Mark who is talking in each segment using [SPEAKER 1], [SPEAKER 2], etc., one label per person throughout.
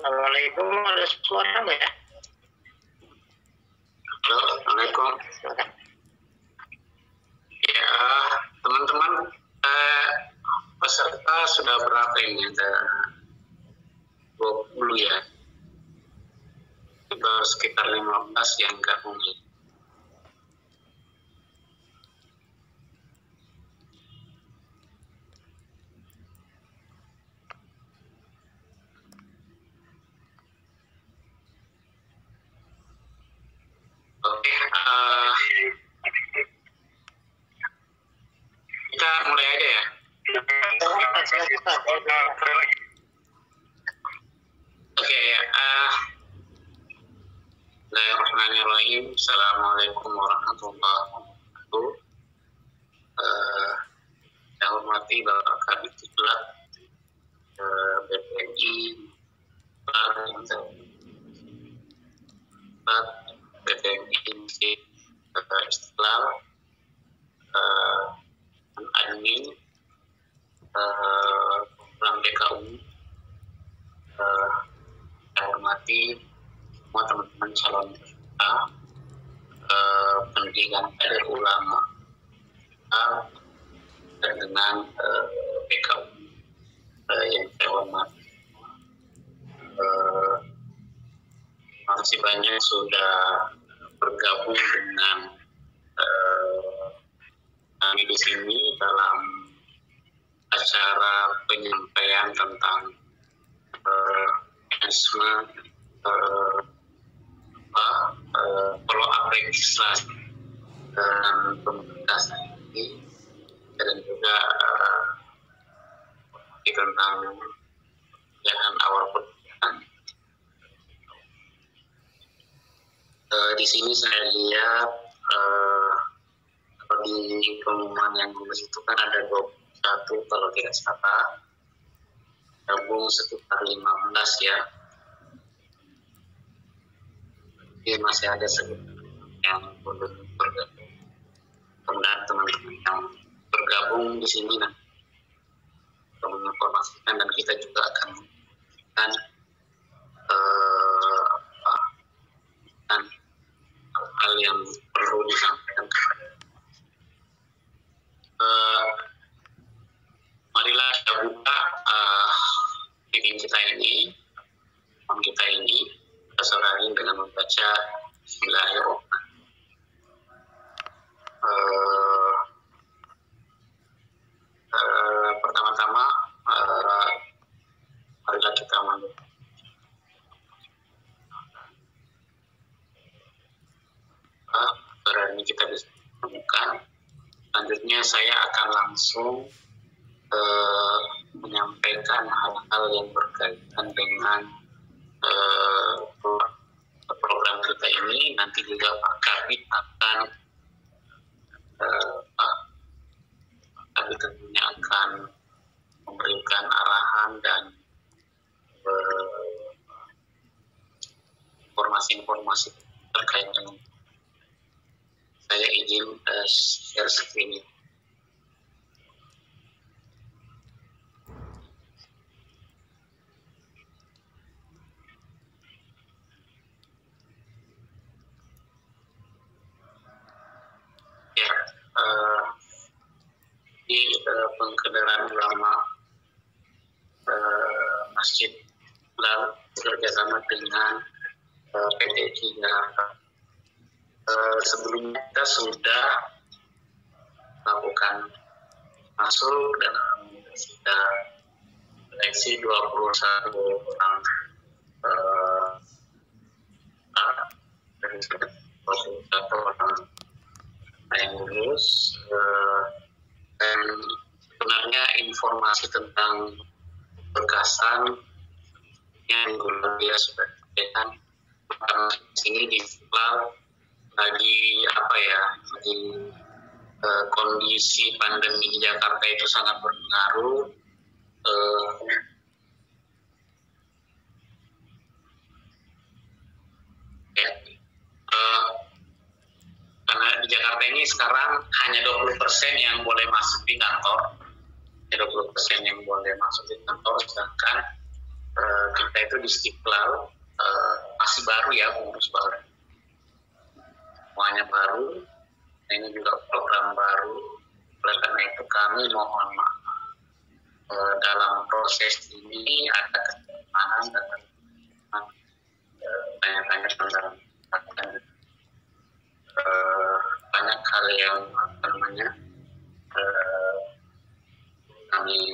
[SPEAKER 1] Assalamualaikum, ada suara nggak ya?
[SPEAKER 2] Halo, Assalamualaikum. Ya, teman-teman, peserta sudah berapa ini? Ada 20 ya. Baru sekitar 15 yang gabung. Oke, kita mulai aja ya. Oke ya. Bismillahirrahmanirrahim. Assalamualaikum warahmatullahi wabarakatuh. Saya hormati Bapak Kabid Diklat BPNI, BPNI Istiqlal, admin, Program DKU. Saya hormati semua teman-teman calon peserta pendidikan dari ulama dan dengan DKU yang saya hormati. Terima kasih banyak sudah bergabung dengan kami di sini dalam acara penyampaian tentang mekanisme follow-up legislasi dan pemerintahan ini, dan juga tentang dengan awal perjalanan. Di sini saya lihat di pengumuman yang lulus itu kan ada 21 kalau tidak salah, gabung sekitar 15 ya. Jadi masih ada sekitar yang belum bergabung. Kemudian teman-teman yang bergabung di sini menginformasikan, dan kita juga akan memberikan hal yang perlu disampaikan kepada marilah kita buka meeting kita ini, kita sore dengan membaca Bismillahirrahmanirrahim. Pertama-tama marilah kita berani kita bisa menemukan. Selanjutnya saya akan langsung menyampaikan hal-hal yang berkaitan dengan program kita ini. Nanti juga Pak Kabit akan tentunya akan memberikan arahan dan informasi-informasi terkait dengan. Saya izin share screen. Ya, di Pengkaderan Ulama Masjid Istiqlal bekerjasama dengan PT Jakarta. Sebelumnya kita sudah melakukan masuk dan sudah seleksi 21 orang dari 21 orang yang lulus, dan sebenarnya informasi tentang berkasan yang dia sudah diberikan sini di Istiqlal. Lagi kondisi pandemi di Jakarta itu sangat berpengaruh. Karena di Jakarta ini sekarang hanya 20% yang boleh masuk di kantor, 20% yang boleh masuk di kantor, sedangkan kita itu di Istiqlal masih baru ya, pengurus baru. Semuanya baru, ini juga program baru. Oleh karena itu kami mohon maaf dalam proses ini ada kesalahan dan banyak hal yang kami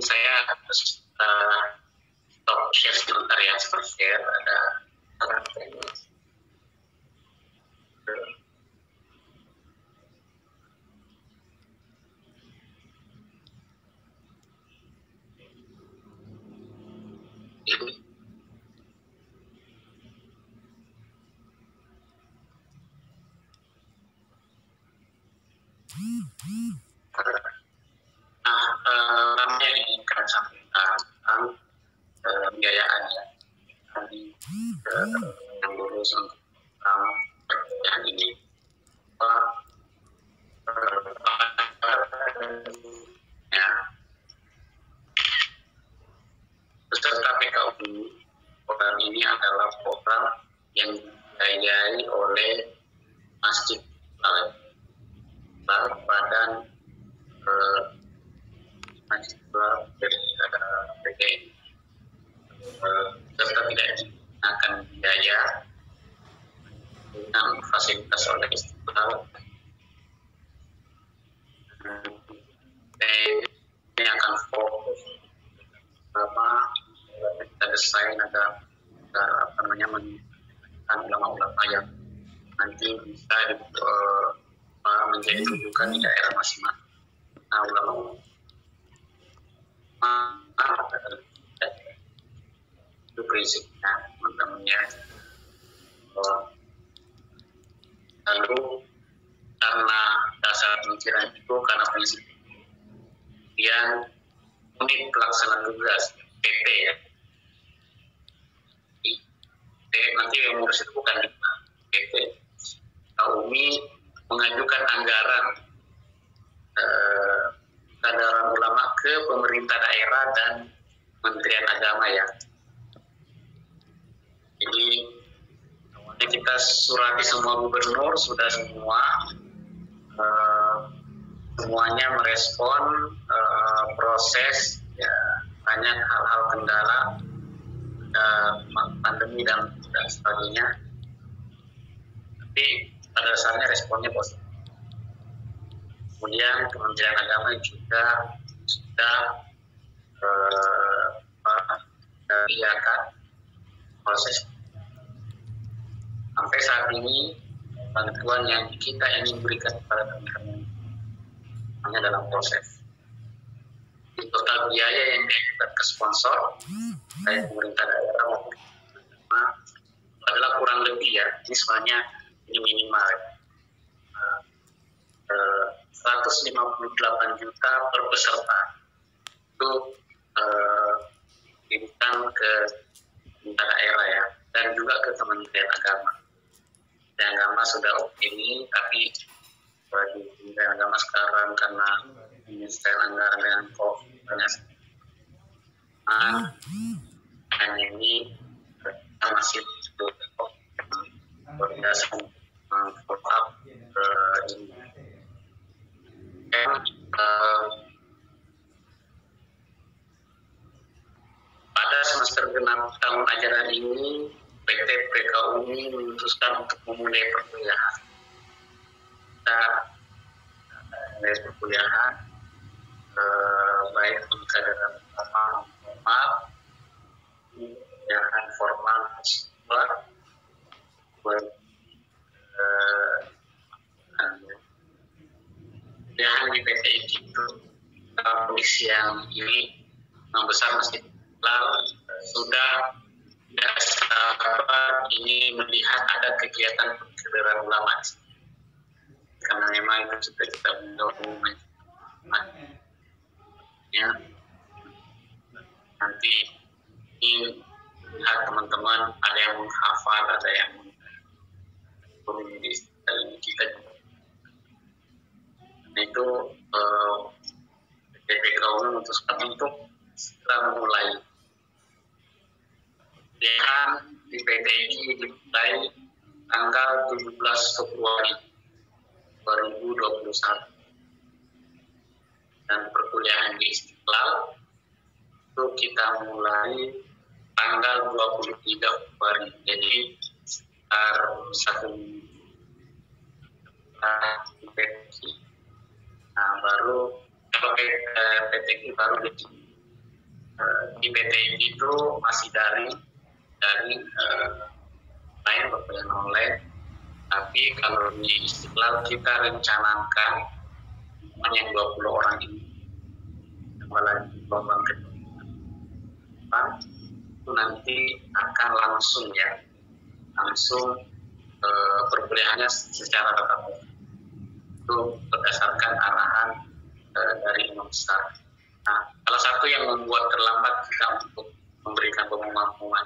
[SPEAKER 2] saya harus stop share sebentar ya, stop share, ada teknis. Kami yang inginkan sampaikan pembiayaan ya, kami yang lulus untuk pekerjaan ini, ya, peserta PKU. Program ini adalah program yang dibiayai oleh Masjid Badan Masjid dari PKI. Serta tidak dikenakan biaya dengan fasilitas oleh Istiqlal. Ini akan fokus pertama kita desain ada ulama-ulama yang nanti bisa menjadi rujukan di daerah masing-masing. Nah, ulama itu prinsipnya teman-teman ya. Lalu karena dasar pemikiran itu, karena prinsip yang unit pelaksana tugas PT ya. Nanti yang ngurus itu bukan PT. Umi mengajukan anggaran ulama ke pemerintah daerah dan Kementerian Agama ya. Jadi awalnya kita surati semua gubernur, sudah semua semuanya merespon proses ya, banyak hal-hal kendala pandemi dan sebagainya, tapi pada dasarnya responnya positif. Kemudian Kementerian Agama juga sudah mengiyakan proses. Sampai saat ini bantuan yang kita ingin berikan kepada teman-teman hanya dalam proses. Di total biaya yang diajukan ke sponsor baik pemerintah daerah maupun adalah kurang lebih ya, ini sebenarnya ini minimal 158 juta per peserta itu diberikan ke pemerintah daerah ya, dan juga ke Kementerian Agama. Kementerian Agama sudah opini, tapi bagi Kementerian Agama sekarang karena Ministeri Anggaran dengan COVID hanya ini masih berdasarkan follow up ini. Pada semester genap tahun ajaran ini, PT PKUMI memutuskan untuk memulai perkuliahan. Kita mulai perkuliahan baik untuk kaderan formal, perkuliahan formal, kemudian di PT itu kondisi yang ini yang besar masih sudah tidak sabar ini melihat ada kegiatan pergerakan ulama karena memang itu sudah kita mendorong ya. Nanti ini lihat teman-teman ada yang menghafal, ada yang menulis dan kita itu PPKU memutuskan untuk segera memulai. Di PT ini dimulai tanggal 17 Februari 2021 dan perkuliahan di Istiqlal itu kita mulai tanggal 23 Februari, jadi sekitar satu PT. Nah, baru PTQ baru di PTQ itu masih dari lain perkuliahan online, tapi kalau di Istiqlal kita rencanakan yang 20 orang ini apalagi gelombang kedua itu nanti akan langsung perkuliahannya secara tatap muka itu berdasarkan arahan dari Imam Besar. Nah, salah satu yang membuat terlambat kita untuk memberikan pengumuman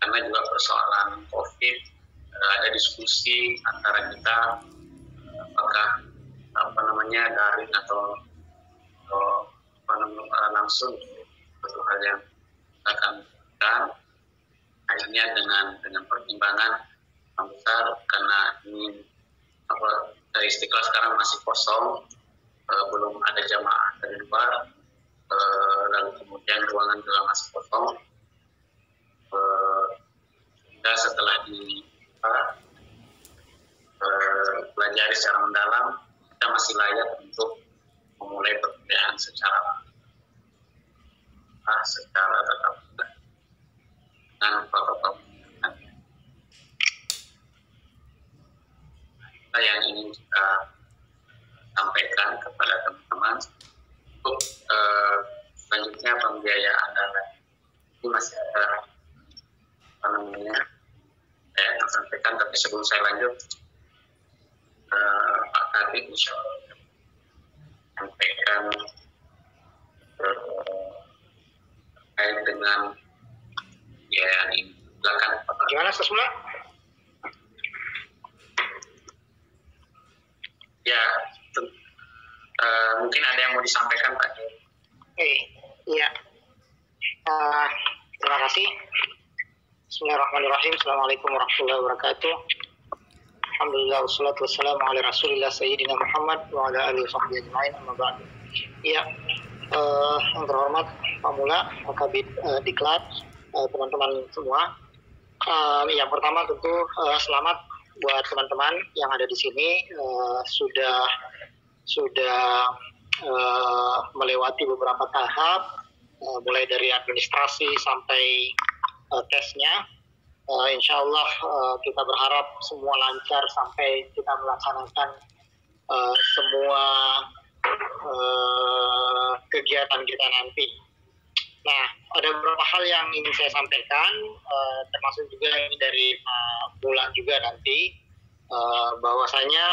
[SPEAKER 2] karena juga persoalan COVID, ada diskusi antara kita apakah daring atau langsung, satu hal yang kita akan lakukan. Akhirnya dengan pertimbangan yang besar karena ini Istiqlal sekarang masih kosong, belum ada jamaah dari luar, lalu kemudian ruangan juga masih kosong. Sehingga setelah pelajari secara mendalam, kita masih layak untuk memulai perkuliahan secara tetap muka dengan protokol. Yang ingin kita sampaikan kepada teman-teman untuk selanjutnya pembiayaan dan ini masih ada apa namanya saya akan sampaikan, tapi sebelum saya lanjut Pak Kadip insya Allah sampaikan terkait dengan biaya ini. Silakan Pak.
[SPEAKER 1] Gimana Sesmula?
[SPEAKER 2] Ya, mungkin ada yang mau disampaikan Pak.
[SPEAKER 1] Iya. Terima kasih. Bismillahirrahmanirrahim. Assalamualaikum warahmatullahi wabarakatuh. Alhamdulillah wassalatu wassalamu ala Rasulillah Sayyidina Muhammad wa ala alihi washabbihi ajma'in, amma ba'du. Iya. Yang terhormat Pak Mula, Pak Kabid Diklat, teman-teman semua. Yang pertama tentu selamat buat teman-teman yang ada di sini sudah melewati beberapa tahap, mulai dari administrasi sampai tesnya. Insya Allah kita berharap semua lancar sampai kita melaksanakan semua kegiatan kita nanti. Nah, ada beberapa hal yang ingin saya sampaikan, termasuk juga ini dari Bulan juga nanti, bahwasanya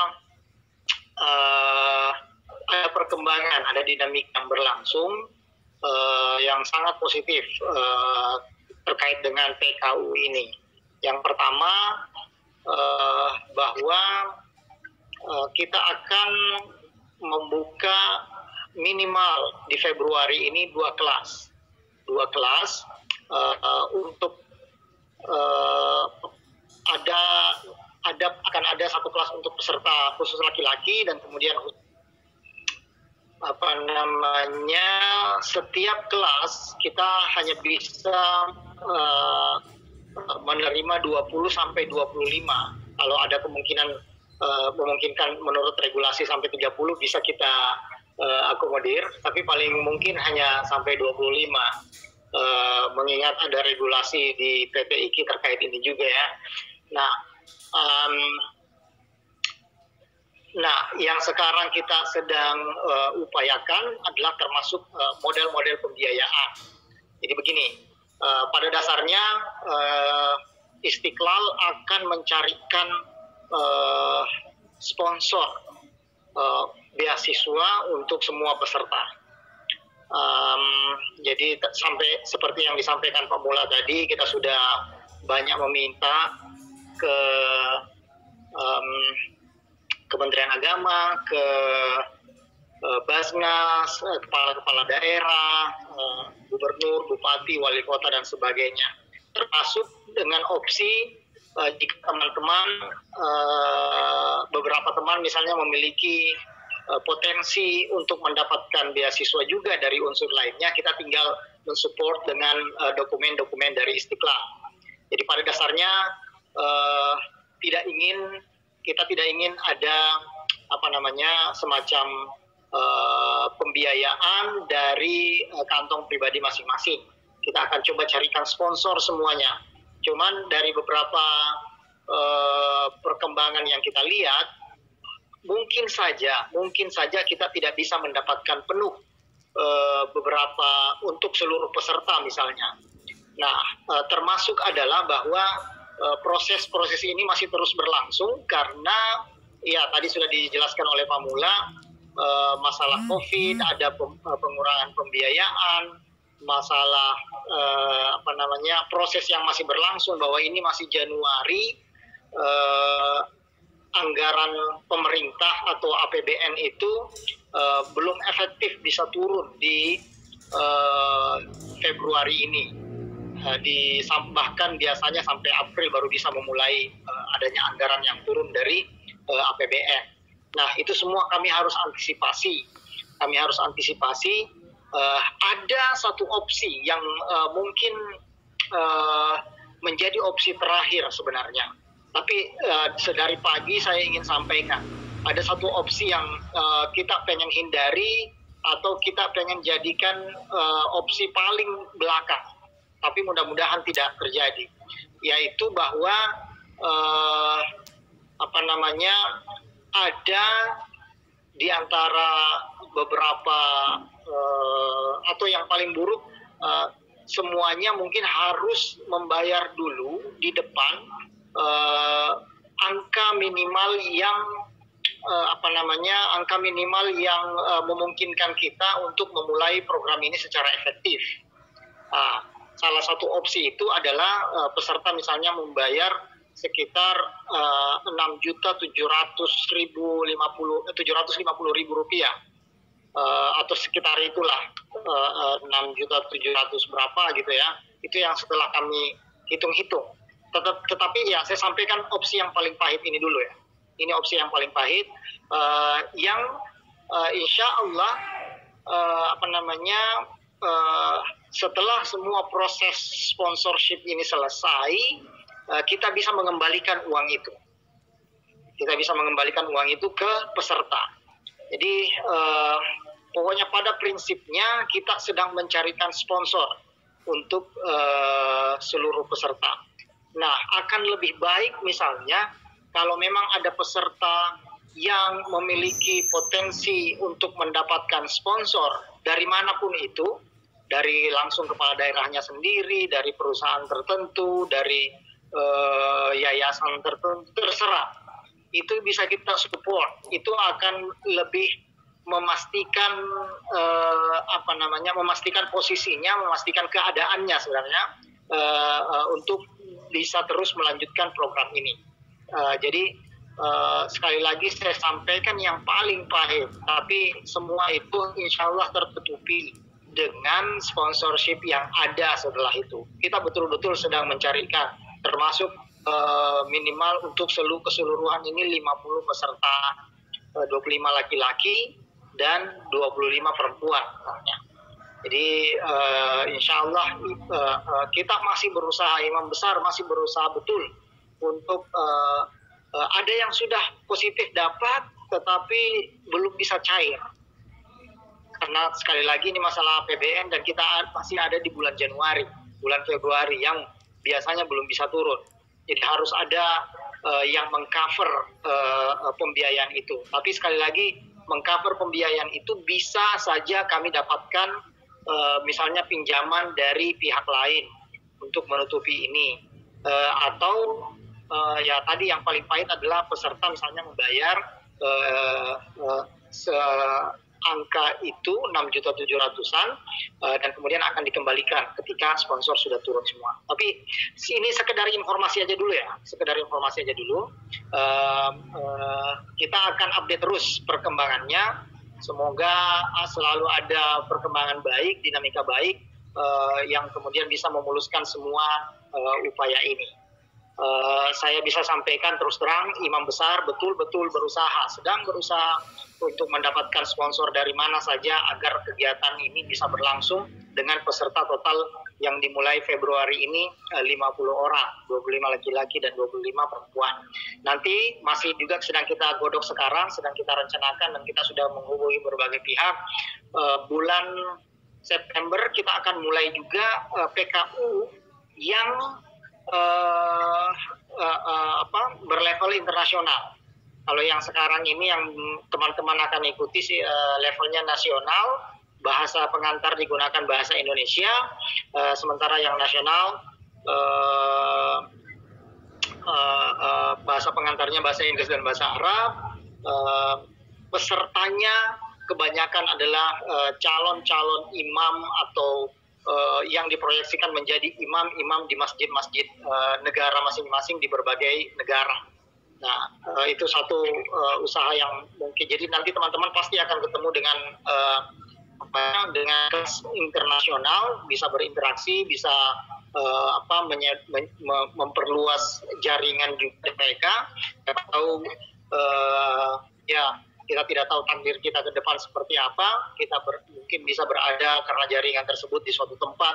[SPEAKER 1] ada perkembangan, ada dinamika yang berlangsung yang sangat positif terkait dengan PKU ini. Yang pertama, bahwa kita akan membuka minimal di Februari ini dua kelas untuk akan ada satu kelas untuk peserta khusus laki-laki, dan kemudian setiap kelas kita hanya bisa menerima 20 sampai 25. Kalau ada memungkinkan menurut regulasi sampai 30 bisa kita akomodir, tapi paling mungkin hanya sampai 25. Mengingat ada regulasi di PT IKI terkait ini juga ya. Nah, yang sekarang kita sedang upayakan adalah termasuk model-model pembiayaan. Jadi begini, pada dasarnya Istiqlal akan mencarikan sponsor beasiswa untuk semua peserta. Jadi sampai seperti yang disampaikan Pak Mula tadi, kita sudah banyak meminta ke Kementerian Agama, ke Basnas, kepala-kepala daerah, gubernur, bupati, wali kota, dan sebagainya. Termasuk dengan opsi jika teman-teman, beberapa teman misalnya memiliki potensi untuk mendapatkan beasiswa juga dari unsur lainnya, kita tinggal mensupport dengan dokumen-dokumen dari Istiqlal. Jadi pada dasarnya kita tidak ingin ada semacam pembiayaan dari kantong pribadi masing-masing. Kita akan coba carikan sponsor semuanya. Cuman dari beberapa perkembangan yang kita lihat, mungkin saja kita tidak bisa mendapatkan penuh beberapa untuk seluruh peserta misalnya. Nah, termasuk adalah bahwa proses ini masih terus berlangsung karena ya tadi sudah dijelaskan oleh Pak Mula, masalah COVID, ada pengurangan pembiayaan, masalah proses yang masih berlangsung, bahwa ini masih Januari, anggaran pemerintah atau APBN itu belum efektif bisa turun di Februari ini. Bahkan biasanya sampai April baru bisa memulai adanya anggaran yang turun dari APBN. Nah, itu semua kami harus antisipasi. Ada satu opsi yang mungkin menjadi opsi terakhir sebenarnya. Tapi sedari pagi saya ingin sampaikan, ada satu opsi yang kita pengen hindari atau kita pengen jadikan opsi paling belakang. Tapi mudah-mudahan tidak terjadi, yaitu bahwa ada di antara beberapa atau yang paling buruk, semuanya mungkin harus membayar dulu di depan angka minimal yang memungkinkan kita untuk memulai program ini secara efektif. Salah satu opsi itu adalah peserta misalnya membayar sekitar 6.750.000 rupiah, atau sekitar itulah 6.700.000 berapa gitu ya. Itu yang setelah kami hitung-hitung. Tetapi ya saya sampaikan opsi yang paling pahit ini dulu ya. Ini opsi yang paling pahit, yang insya Allah setelah semua proses sponsorship ini selesai, kita bisa mengembalikan uang itu. Kita bisa mengembalikan uang itu ke peserta. Jadi pokoknya pada prinsipnya kita sedang mencarikan sponsor untuk seluruh peserta. Nah, akan lebih baik misalnya kalau memang ada peserta yang memiliki potensi untuk mendapatkan sponsor dari manapun itu, dari langsung kepala daerahnya sendiri, dari perusahaan tertentu, dari yayasan tertentu, terserah. Itu bisa kita support. Itu akan lebih memastikan memastikan posisinya, memastikan keadaannya sebenarnya untuk bisa terus melanjutkan program ini. Jadi sekali lagi saya sampaikan yang paling pahit, tapi semua itu insya Allah tertutupi dengan sponsorship yang ada setelah itu. Kita betul-betul sedang mencarikan, termasuk minimal untuk keseluruhan ini 50 peserta, 25 laki-laki dan 25 perempuan. Jadi insya Allah kita masih berusaha, Imam Besar masih berusaha betul untuk ada yang sudah positif dapat tetapi belum bisa cair. Karena sekali lagi ini masalah APBN dan kita masih ada di bulan Januari, bulan Februari yang biasanya belum bisa turun. Jadi harus ada yang mengcover pembiayaan itu. Tapi sekali lagi mengcover pembiayaan itu bisa saja kami dapatkan misalnya pinjaman dari pihak lain untuk menutupi ini, atau ya tadi yang paling pahit adalah peserta misalnya membayar angka itu 6.700.000-an dan kemudian akan dikembalikan ketika sponsor sudah turun semua. Tapi ini sekedar informasi aja dulu ya, kita akan update terus perkembangannya. Semoga selalu ada perkembangan baik, dinamika baik yang kemudian bisa memuluskan semua upaya ini. Saya bisa sampaikan terus terang, Imam Besar betul-betul sedang berusaha untuk mendapatkan sponsor dari mana saja agar kegiatan ini bisa berlangsung dengan peserta total yang dimulai Februari ini 50 orang, 25 laki-laki dan 25 perempuan. Nanti masih juga sedang kita godok sekarang, sedang kita rencanakan dan kita sudah menghubungi berbagai pihak. Bulan September kita akan mulai juga PKU yang berlevel internasional. Kalau yang sekarang ini yang teman-teman akan ikuti levelnya nasional, bahasa pengantar digunakan bahasa Indonesia, sementara yang nasional bahasa pengantarnya bahasa Inggris dan bahasa Arab. Pesertanya kebanyakan adalah calon-calon imam atau yang diproyeksikan menjadi imam-imam di masjid-masjid negara masing-masing di berbagai negara. Nah, itu satu usaha yang mungkin. Jadi nanti teman-teman pasti akan ketemu dengan kelas internasional, bisa berinteraksi, bisa memperluas jaringan juga mereka. Kita tidak tahu takdir kita ke depan seperti apa. Kita mungkin bisa berada karena jaringan tersebut di suatu tempat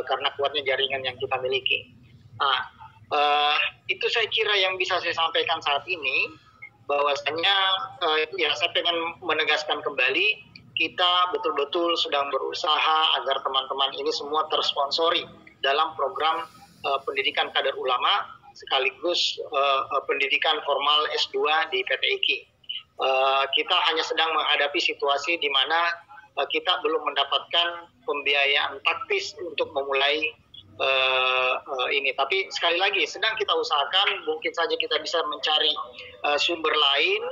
[SPEAKER 1] karena kuatnya jaringan yang kita miliki. Nah, itu saya kira yang bisa saya sampaikan saat ini, bahwasanya saya pengen menegaskan kembali, kita betul-betul sedang berusaha agar teman-teman ini semua tersponsori dalam program pendidikan kader ulama sekaligus pendidikan formal S2 di PT IKI. kita hanya sedang menghadapi situasi di mana kita belum mendapatkan pembiayaan taktis untuk memulai ini. Tapi sekali lagi sedang kita usahakan, mungkin saja kita bisa mencari sumber lain,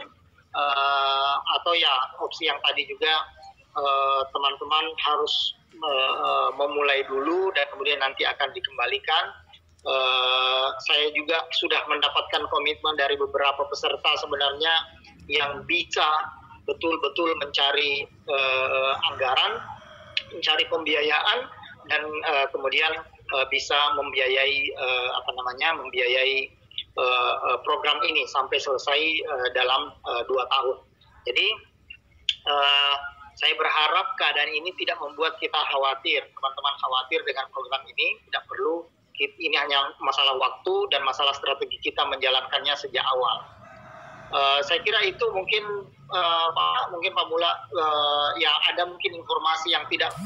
[SPEAKER 1] atau ya opsi yang tadi juga teman-teman harus memulai dulu dan kemudian nanti akan dikembalikan. Saya juga sudah mendapatkan komitmen dari beberapa peserta sebenarnya yang bisa betul-betul mencari anggaran, mencari pembiayaan, dan kemudian bisa membiayai membiayai program ini sampai selesai dalam 2 tahun. Jadi saya berharap keadaan ini tidak membuat kita khawatir, teman-teman khawatir dengan program ini. Tidak perlu, ini hanya masalah waktu dan masalah strategi kita menjalankannya sejak awal. Saya kira itu mungkin Pak Mula, ya ada mungkin informasi yang tidak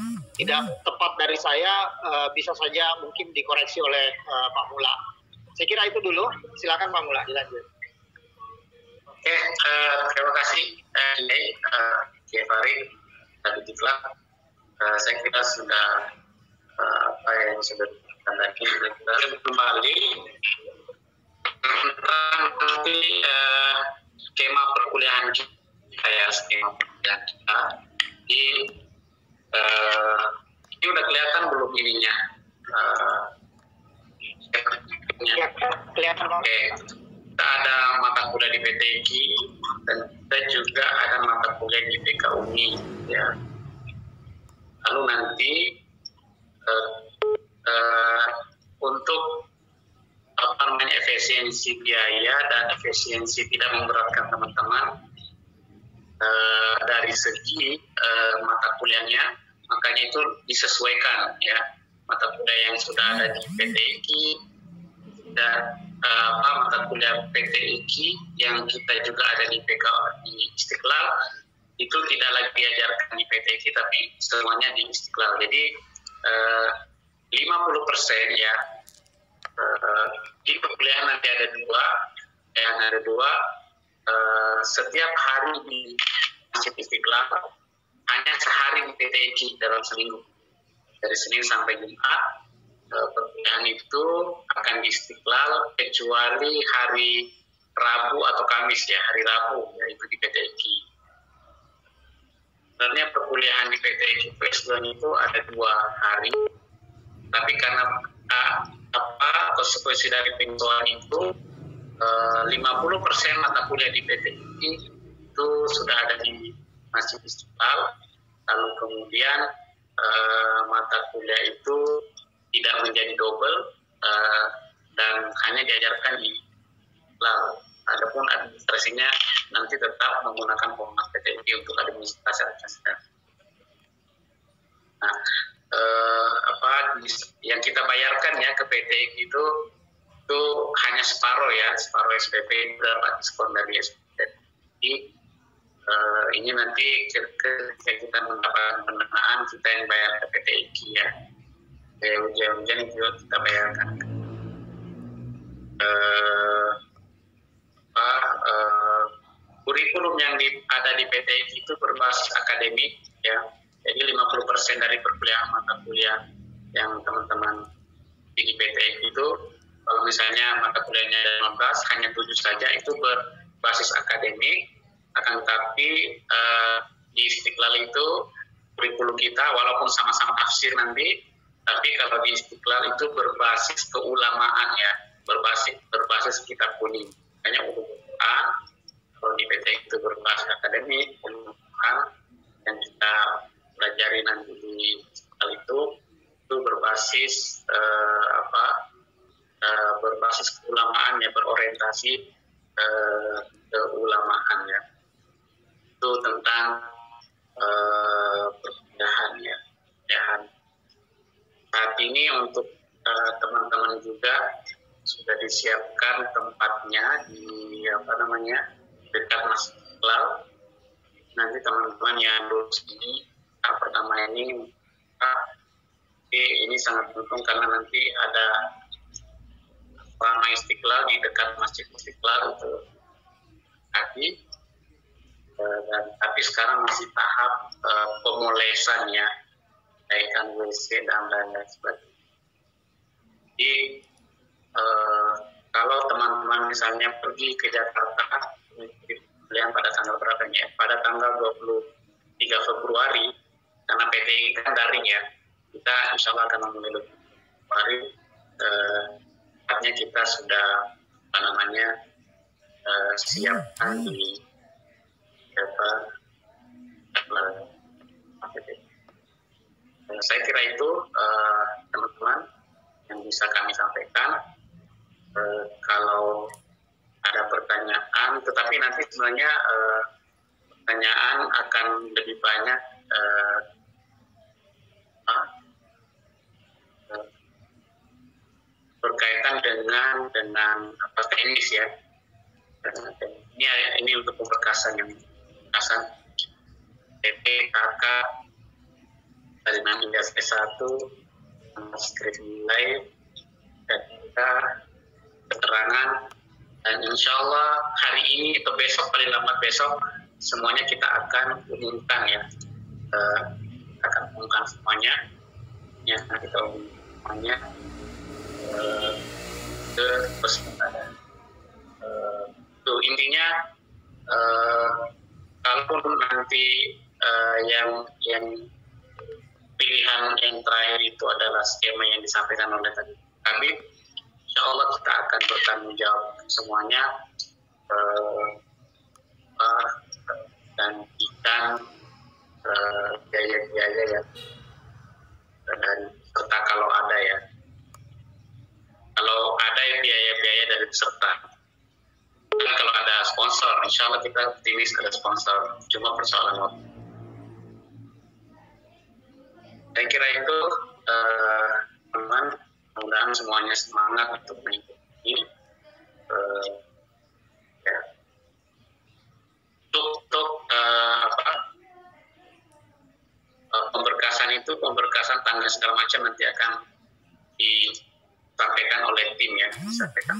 [SPEAKER 1] tepat dari saya, bisa saja mungkin dikoreksi oleh Pak Mula. Saya kira itu dulu. Silakan Pak Mula, dilanjut.
[SPEAKER 2] Oke, terima kasih Kiai Farid tadi Diklat. Saya kira sudah apa yang sudah tadi kita kembali tentang nanti skema perkuliahan kita ya, skema perkuliahan kita ini udah kelihatan belum ininya?
[SPEAKER 1] Ya, kelihatan.
[SPEAKER 2] Oke. Kita ada mata kuliah di PTIKI dan kita juga ada mata kuliah di PKUNI ya. Lalu nanti untuk efisiensi biaya dan efisiensi tidak memberatkan teman-teman dari segi mata kuliahnya, makanya itu disesuaikan ya, mata kuliah yang sudah ada di PTIKI dan mata kuliah PTIKI yang kita juga ada di Istiqlal itu tidak lagi diajarkan di PTIKI tapi semuanya di Istiqlal. Jadi 50% ya di perkuliahan nanti ada dua setiap hari di Masjid Istiqlal, hanya sehari di PTIKI dalam seminggu, dari Senin sampai Jumat. Perkuliahan itu akan di Istiqlal kecuali hari Rabu atau Kamis ya, hari Rabu yaitu di PTIKI. Sebenarnya perkuliahan di PTIKI PS2 itu ada 2 hari, tapi karena konsekuensi dari pengecualian itu 50% mata kuliah di PTIKI itu sudah ada di Masjid Istiqlal, lalu kemudian mata kuliah itu tidak menjadi double dan hanya diajarkan di Istiqlal. Adapun administrasinya nanti tetap menggunakan format PTIKI untuk administrasi. Nah, yang kita bayarkan ya ke PTIKI itu hanya separuh SPP, berapa diskon dari SPP. Jadi ini nanti ketika kita mendapatkan pendanaan kita yang bayar ke PTIKI ya. Ujian itu kita bayarkan. Kurikulum yang ada di PTIKI itu berbasis akademik ya. Jadi 50% dari perkuliahan mata kuliah yang teman-teman di PTIKI itu, kalau misalnya mata kuliahnya ada 15, hanya 7 saja itu berbasis akademik. Akan tetapi di Istiqlal itu kurikulum kita walaupun sama-sama tafsir nanti, tapi kalau di Istiqlal itu berbasis keulamaan ya, berbasis kitab kuning. Hanya Quran, kalau di PTIKI itu berbasis akademik, keulamaan yang kita pelajari nanti di Istiqlal itu berbasis berbasis keulamaan ya, berorientasi keulamaan ya. Itu tentang perkuliahan ya. Saat ini untuk teman-teman juga sudah disiapkan tempatnya di dekat Masjid Istiqlal. Nanti teman-teman yang lulus ini pertama ini sangat beruntung karena nanti ada Lama Istiqlal di dekat Masjid Istiqlal untuk kaki. Tapi sekarang masih tahap pemolesan ya, perbaikan WC dan lain-lain sebagainya. Jadi kalau teman-teman misalnya pergi ke Jakarta, pilihan pada tanggal berapa ya? Pada tanggal 23 Februari, karena PTI kan daring ya, kita insya Allah akan memulai Februari. Artinya kita sudah siapkan di saya kira itu teman-teman yang bisa kami sampaikan. Kalau ada pertanyaan, tetapi nanti sebenarnya pertanyaan akan lebih banyak berkaitan dengan teknis ya. Ini untuk pemberkasan PP, KK, Salinan Indah C1, skrip nilai, dan kita keterangan, dan insya Allah hari ini atau besok, paling lambat besok, semuanya kita akan umumkan ya. Akan umumkan semuanya, ya kita umumkan semuanya ke peserta. Intinya kalaupun nanti yang pilihan yang terakhir itu adalah skema yang disampaikan oleh tadi kami, insya Allah kita akan bertanggung jawab semuanya dan ikan biaya-biaya ya, dan serta kalau ada biaya-biaya dari peserta. Dan kalau ada sponsor, insya Allah kita optimis ada sponsor, cuma persoalan waktu. Saya kira itu teman-teman, mudah-mudahan semuanya semangat untuk mengikuti. Untuk pemberkasan tanggal segala macam nanti akan disampaikan oleh tim ya, disampaikan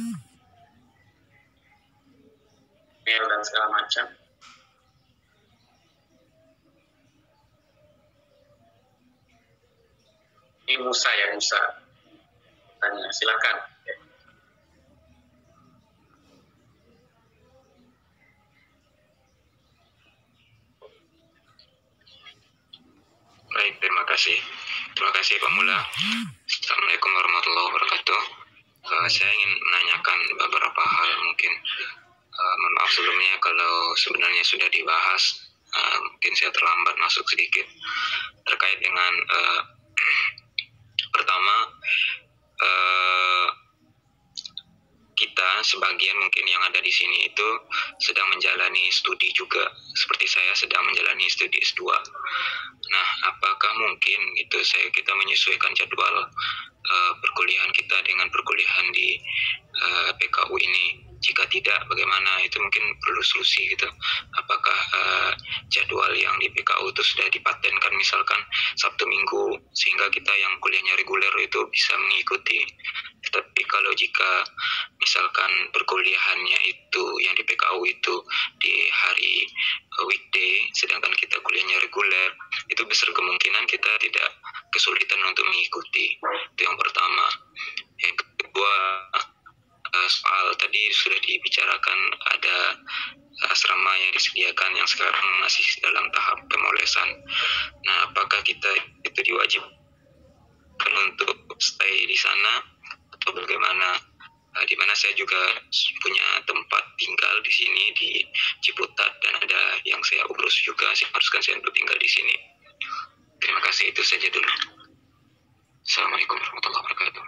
[SPEAKER 2] mail dan segala macam. Ini Musa tanya, silakan.
[SPEAKER 3] Baik, terima kasih Pak Mula. Assalamualaikum warahmatullahi wabarakatuh. Saya ingin menanyakan beberapa hal mungkin. Mohon maaf sebelumnya kalau sebenarnya sudah dibahas, mungkin saya terlambat masuk sedikit terkait dengan pertama, kita sebagian mungkin yang ada di sini itu sedang menjalani studi juga, seperti saya sedang menjalani studi S2. Nah, apakah mungkin kita menyesuaikan jadwal perkuliahan kita dengan perkuliahan di PKU ini? Jika tidak, bagaimana? Itu mungkin perlu solusi gitu. Apakah jadwal yang di PKU itu sudah dipatenkan misalkan Sabtu Minggu sehingga kita yang kuliahnya reguler itu bisa mengikuti. Tetapi kalau jika misalkan perkuliahannya itu yang di PKU itu di hari weekday sedangkan kita kuliahnya reguler, itu besar kemungkinan kita tidak kesulitan untuk mengikuti. Itu yang pertama. Yang kedua, soal tadi sudah dibicarakan ada asrama yang disediakan yang sekarang masih dalam tahap pemolesan. Nah, apakah kita itu diwajibkan untuk stay di sana atau bagaimana? Di mana saya juga punya tempat tinggal di sini di Ciputat dan ada yang saya urus juga, saya haruskan saya untuk tinggal di sini. Terima kasih, itu saja dulu. Assalamualaikum warahmatullahi wabarakatuh.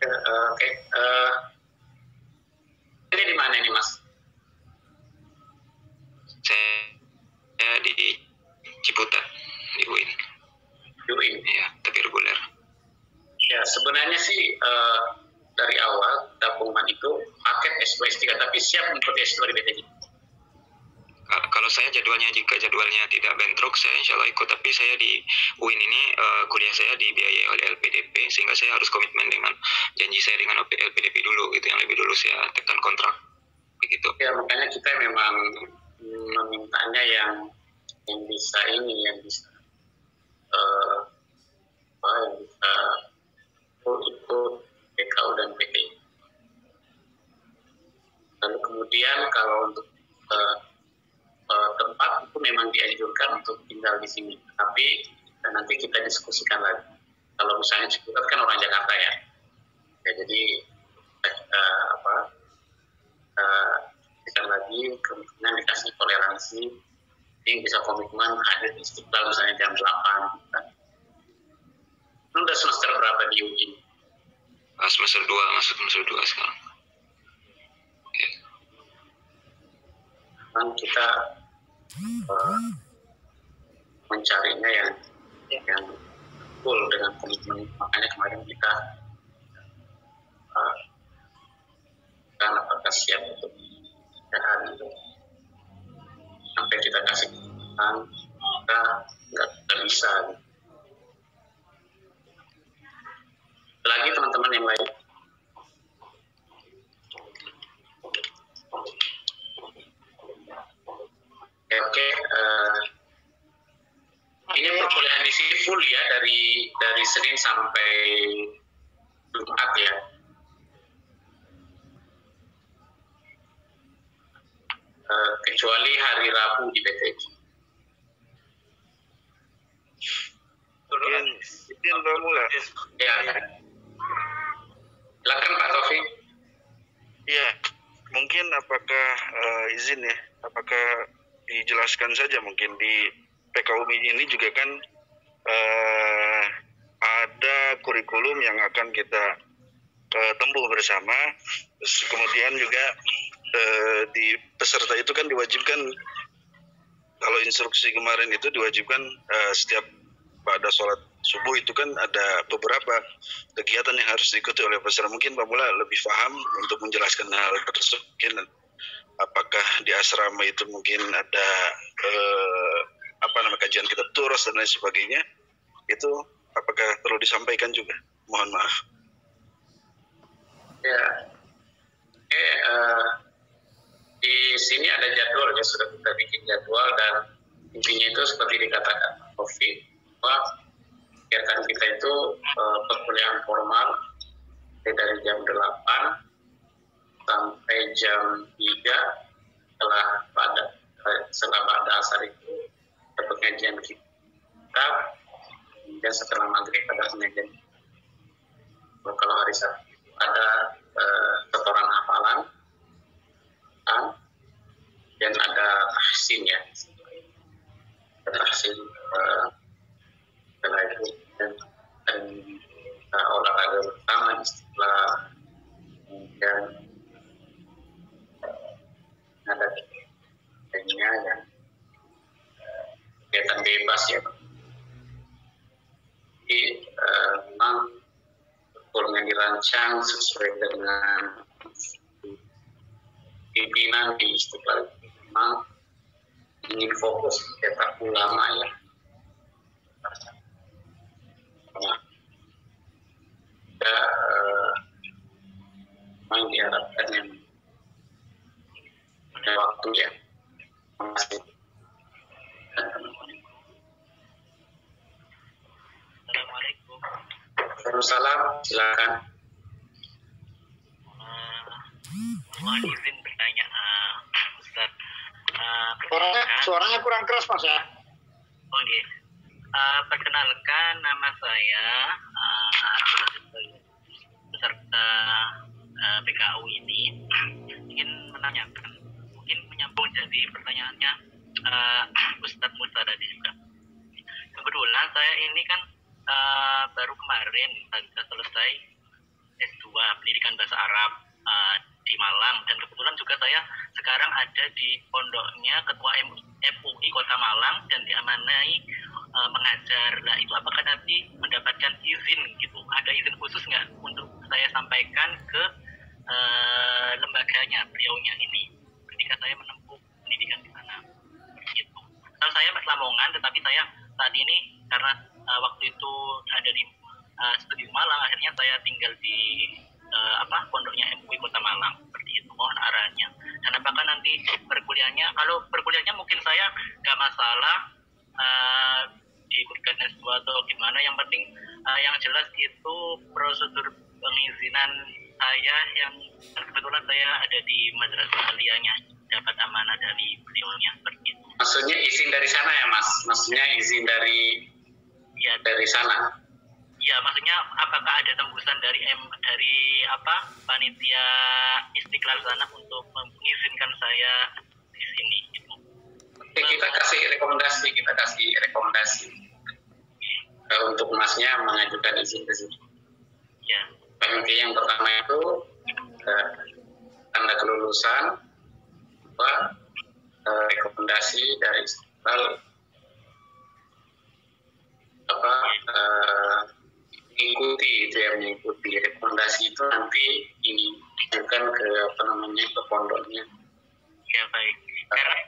[SPEAKER 2] Oke. Ini di mana ini, Mas?
[SPEAKER 3] Saya di Ciputat, di UIN.
[SPEAKER 2] UIN?
[SPEAKER 3] Ya, tapi reguler.
[SPEAKER 2] Ya, sebenarnya sih dari awal tabungan itu paket S2 S3, tapi siap untuk S2 di BTG.
[SPEAKER 3] Kalau saya jika jadwalnya tidak bentrok, saya insya Allah ikut. Tapi saya di UIN ini kuliah saya dibiayai oleh LPDP, sehingga saya harus komitmen dengan janji saya dengan LPDP dulu, gitu yang lebih dulu saya tekan kontrak. gitu.
[SPEAKER 2] Ya makanya kita memang memintanya yang bisa ini, yang bisa yang bisa ikut PKU dan PKI. Lalu kemudian kalau untuk tempat itu memang dianjurkan untuk tinggal di sini, tapi nanti kita diskusikan lagi. Kalau misalnya kita kan orang Jakarta ya, jadi kita kita lagi kemungkinan dikasih toleransi, ini bisa komitmen hadir di Istiqlal misalnya jam 8. Lu udah semester berapa di UI?
[SPEAKER 3] Semester 2, masuk semester 2 sekarang.
[SPEAKER 2] Kan kita mencarinya yang full dengan komitmen, makanya kemarin kita kan apakah siap untuk jalan itu sampai kita kasih kesempatan, kita nggak bisa. Lagi teman-teman yang lain. Oke. Ini perkuliahan di sini full ya, dari Senin sampai Jumat ya. Kecuali hari Rabu di BTG.
[SPEAKER 4] Izin mulai.
[SPEAKER 2] Ya. Silakan Pak Taufik.
[SPEAKER 4] Ya, mungkin apakah izin ya, apakah dijelaskan saja mungkin di PKUMI ini juga kan ada kurikulum yang akan kita tempuh bersama. Terus kemudian juga di peserta itu kan diwajibkan, kalau instruksi kemarin itu diwajibkan setiap pada sholat subuh itu kan ada beberapa kegiatan yang harus diikuti oleh peserta. Mungkin Pak Mula lebih paham untuk menjelaskan hal tersebut. Mungkin apakah di asrama itu mungkin ada kajian kitab turas dan lain sebagainya, itu apakah perlu disampaikan juga? Mohon maaf.
[SPEAKER 2] Ya, oke. Di sini ada jadwal ya, sudah kita bikin jadwal, dan intinya itu seperti dikatakan Taufik, bahwa kegiatan kita itu perkuliahan formal dari jam 8 sampai jam 3, setelah pada asar itu ada pengajian kita, kemudian setelah maghrib ada pengajian. Kalau hari Sabtu ada setoran hafalan, dan ada tahsin ya, tahsin setelah itu dan olahraga bersama di Istiqlal, kemudian ada lainnya yang kegiatan bebas ya. Jadi memang kurikulum dirancang sesuai dengan pimpinan di Istiqlal, memang ingin fokus cetak ulama ya. Kita memang diharapkan yang ada waktu ya. Terima kasih.
[SPEAKER 5] Assalamualaikum.
[SPEAKER 2] Waalaikumsalam, silakan.
[SPEAKER 5] Mohon izin bertanya, Ustaz.
[SPEAKER 1] Suaranya kurang keras Mas ya.
[SPEAKER 5] Oke. Perkenalkan, nama saya peserta PKU ini ingin menanyakan, mungkin menyambung jadi pertanyaannya Ustadz Musa tadi juga. Kebetulan saya ini kan baru kemarin saya selesai S2 Pendidikan Bahasa Arab di Malang, dan kebetulan juga saya sekarang ada di pondoknya Ketua MUI Kota Malang dan diamanai mengajar. Nah, itu apakah nanti mendapatkan izin gitu? Ada izin khusus nggak untuk saya sampaikan ke lembaganya, beliaunya ini, ketika saya menempuh pendidikan di sana? Gitu. Kalau saya Lamongan, tetapi saya saat ini karena waktu itu ada di studi Malang, akhirnya saya tinggal di pondoknya MUI Kota Malang, seperti itu. mohon arahannya. Dan apakah nanti perkuliahannya, kalau perkuliahannya mungkin saya nggak masalah diikutkan S2 atau gimana, yang penting yang jelas itu prosedur pengizinan saya yang kebetulan saya ada di madrasah aliyahnya, dapat amanah dari beliaunya seperti itu.
[SPEAKER 2] Maksudnya izin dari sana ya Mas? Maksudnya izin dari sana?
[SPEAKER 5] Ya, maksudnya apakah ada tembusan dari panitia Istiqlal sana untuk mengizinkan saya di sini? Gitu.
[SPEAKER 2] Oke, kita kasih rekomendasi untuk Masnya mengajukan izin ke sini.
[SPEAKER 5] Ya.
[SPEAKER 2] Yang pertama itu tanda kelulusan, rekomendasi dari Istiqlal, mengikuti rekomendasi itu nanti diajukan ke ke pondoknya.
[SPEAKER 5] Ya, baik. Karena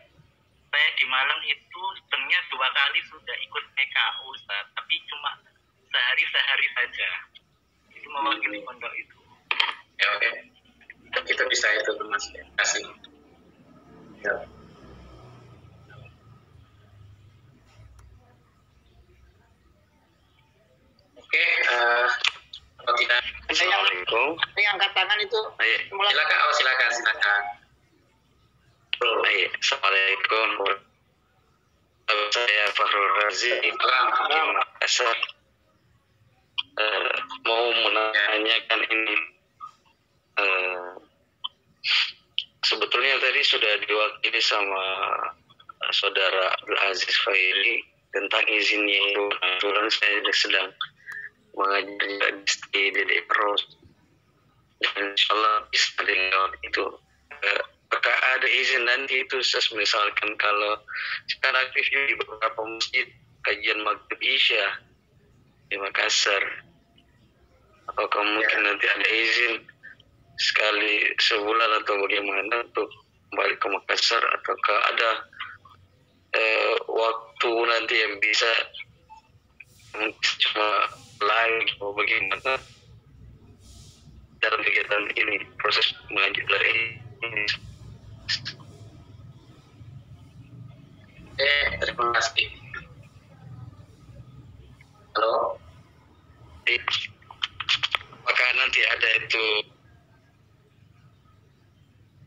[SPEAKER 5] saya di Malang itu sebenarnya 2 kali sudah ikut PKU, Ustaz, tapi cuma sehari saja. Itu mewakili pondok itu.
[SPEAKER 2] Ya, oke. Kita bisa itu Mas. Kasih. Ya. Oke, kalau tidak,
[SPEAKER 1] Assalamualaikum. Yang angkat tangan itu.
[SPEAKER 2] Silakan.
[SPEAKER 4] Assalamualaikum. Saya Fahrul Razi. Makassar. Mau menanyakan ini. Sebetulnya tadi sudah diwakili sama saudara Abdul Aziz Faili tentang izinnya itu. Kebetulan saya sedang mengajar di DD Pros, dan insyaallah bisa dilewat itu. Apakah ada izin nanti itu, misalkan kalau sekarang aktif di beberapa masjid kajian maghrib isya di Makassar, apakah mungkin nanti ada izin sekali sebulan atau bagaimana untuk kembali ke Makassar, ataukah ada waktu nanti yang bisa cuma live atau bagaimana dalam kegiatan ini, proses mengajar dari ini?
[SPEAKER 2] Terima kasih. Halo.
[SPEAKER 4] Apakah nanti ada itu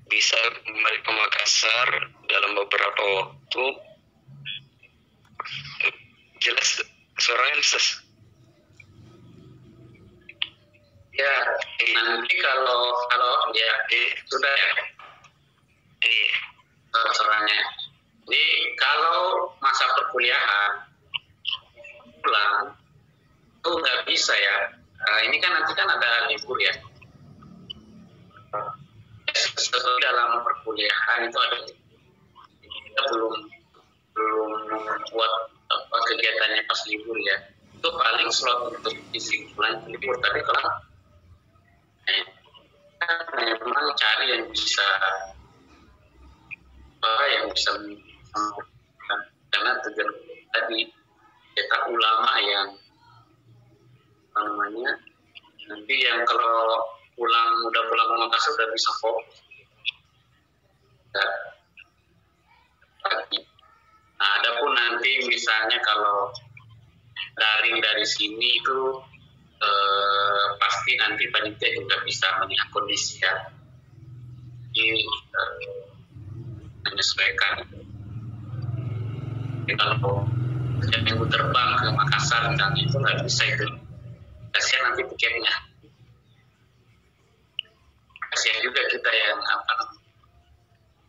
[SPEAKER 4] bisa kembali ke Makassar dalam beberapa waktu? Jelas suaranya jelas.
[SPEAKER 2] Ya, nanti kalau ya sudah ya. Soalnya. Jadi kalau masa perkuliahan pulang itu nggak bisa ya. Ini kan nanti kan ada libur ya. Sesuai dalam perkuliahan itu ada, kita belum membuat kegiatannya pas libur ya. Itu paling slot untuk isi bulan libur. Tapi kalau memang cari yang bisa karena tujuan tadi cetak ulama yang nanti yang kalau udah pulang ke Makassar udah bisa fokus. Nah, adapun nanti misalnya kalau daring dari sini itu pasti nanti panitia juga bisa melihat kondisi ya. Jadi menyesuaikan. Jadi kalau minggu terbang ke Makassar dan itu nggak bisa itu. Kasihan nanti tiketnya. Kasihan juga kita yang